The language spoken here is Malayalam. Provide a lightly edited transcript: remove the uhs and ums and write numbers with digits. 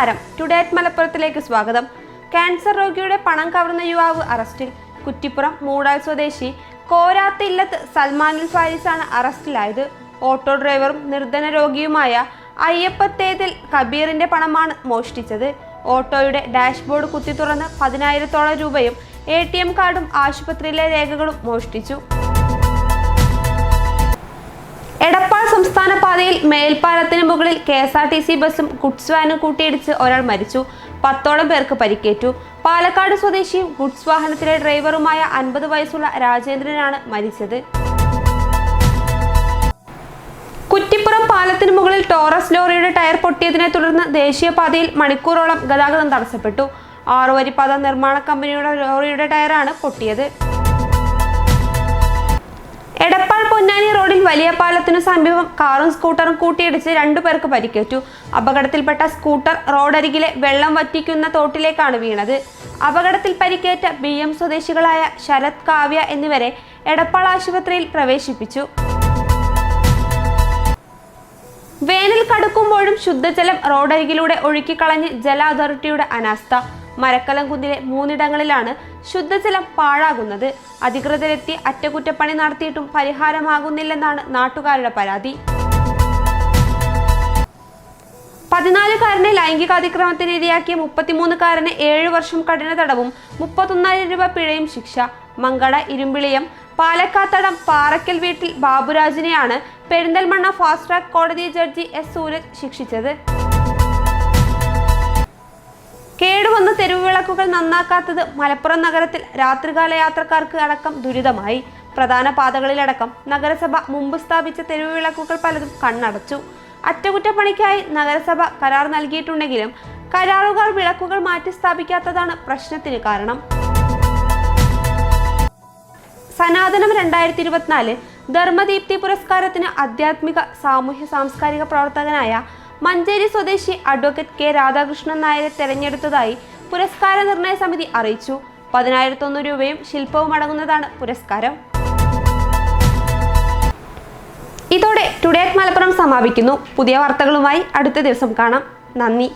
നമസ്കാരം, ടുഡേ അറ്റ് മലപ്പുറത്തിലേക്ക് സ്വാഗതം. ക്യാൻസർ രോഗിയുടെ പണം കവർന്ന യുവാവ് അറസ്റ്റിൽ. കുറ്റിപ്പുറം മൂടാൽ സ്വദേശി കോരാത്ത് ഇല്ലത്ത് സൽമാനുൽ ഫാരിസാണ് അറസ്റ്റിലായത്. ഓട്ടോ ഡ്രൈവറും നിർധന രോഗിയുമായ അയ്യപ്പത്തേതിൽ കബീറിന്റെ പണമാണ് മോഷ്ടിച്ചത്. ഓട്ടോയുടെ ഡാഷ്ബോർഡ് കുത്തി തുറന്ന് 10,000-ഓളം രൂപയും ATM കാർഡും ആശുപത്രിയിലെ രേഖകളും മോഷ്ടിച്ചു. എടപ്പാൾ സംസ്ഥാന പാതയിൽ മേൽപ്പാലത്തിന് മുകളിൽ KSRTC ബസും ഗുഡ്സ് വാനും കൂട്ടിയിടിച്ച് ഒരാൾ മരിച്ചു. 10ഓളം പേർക്ക് പരിക്കേറ്റു. പാലക്കാട് സ്വദേശിയും ഗുഡ്സ് വാഹനത്തിലെ ഡ്രൈവറുമായ 50 വയസ്സുള്ള രാജേന്ദ്രനാണ് മരിച്ചത്. കുറ്റിപ്പുറം പാലത്തിന് മുകളിൽ ടോറസ് ലോറിയുടെ ടയർ പൊട്ടിയതിനെ തുടർന്ന് ദേശീയപാതയിൽ മണിക്കൂറോളം ഗതാഗതം തടസ്സപ്പെട്ടു. 6 വരിപ്പാത നിർമ്മാണ കമ്പനിയുടെ ലോറിയുടെ ടയറാണ് പൊട്ടിയത്. എടപ്പാൾ പൊന്നാനി റോഡിൽ വലിയ പാലത്തിനു സമീപം കാറും സ്കൂട്ടറും കൂട്ടിയിടിച്ച് 2 പേർക്ക് പരിക്കേറ്റു. അപകടത്തിൽപ്പെട്ട സ്കൂട്ടർ റോഡരികിലെ വെള്ളം വറ്റിക്കുന്ന തോട്ടിലേക്കാണ് വീണത്. അപകടത്തിൽ പരിക്കേറ്റ BM സ്വദേശികളായ ശരത്, കാവ്യ എന്നിവരെ എടപ്പാൾ ആശുപത്രിയിൽ പ്രവേശിപ്പിച്ചു. വേനൽ കടുക്കുമ്പോഴും ശുദ്ധജലം റോഡരികിലൂടെ ഒഴുക്കിക്കളഞ്ഞ് ജല അതോറിറ്റിയുടെ അനാസ്ഥ. മരക്കലം കുന്നിലെ 3ഇടങ്ങളിലാണ് ശുദ്ധജലം പാഴാകുന്നത്. അധികൃതരെത്തി അറ്റകുറ്റപ്പണി നടത്തിയിട്ടും പരിഹാരമാകുന്നില്ലെന്നാണ് നാട്ടുകാരുടെ പരാതി. 14കാരനെ ലൈംഗികാതിക്രമത്തിന് ഇരയാക്കിയ 33കാരന് 7 വർഷം കഠിന തടവും 31,000 രൂപ പിഴയും ശിക്ഷ. മങ്കട ഇരുമ്പിളിയം പാലക്കാത്തടം പാറക്കൽ വീട്ടിൽ ബാബുരാജിനെയാണ് പെരിന്തൽമണ്ണ ഫാസ്റ്റ് ട്രാക്ക് കോടതി ജഡ്ജി S. സൂരജ് ശിക്ഷിച്ചത്. കേടുവന്ന തെരുവ് വിളക്കുകൾ നന്നാക്കാത്തത് മലപ്പുറം നഗരത്തിൽ രാത്രികാല യാത്രക്കാർക്ക് അടക്കം ദുരിതമായി. പ്രധാന പാതകളിലടക്കം നഗരസഭ മുമ്പ് സ്ഥാപിച്ച തെരുവ് വിളക്കുകൾ പലതും കണ്ണടച്ചു. അറ്റകുറ്റപ്പണിക്കായി നഗരസഭ കരാർ നൽകിയിട്ടുണ്ടെങ്കിലും കരാറുകാർ വിളക്കുകൾ മാറ്റി സ്ഥാപിക്കാത്തതാണ് പ്രശ്നത്തിന് കാരണം. സനാതനം 2024 ധർമ്മദീപ്തി പുരസ്കാരത്തിന് ആധ്യാത്മിക സാമൂഹ്യ സാംസ്കാരിക പ്രവർത്തകനായ മഞ്ചേരി സ്വദേശി അഡ്വക്കേറ്റ് K. രാധാകൃഷ്ണൻ നായരെ തെരഞ്ഞെടുത്തതായി പുരസ്കാര നിർണയ സമിതി അറിയിച്ചു. 10,001 രൂപയും ശില്പവും അടങ്ങുന്നതാണ് പുരസ്കാരം. ഇതോടെ ടുഡേ അറ്റ് മലപ്പുറം സമാപിക്കുന്നു. പുതിയ വാർത്തകളുമായി അടുത്ത ദിവസം കാണാം. നന്ദി.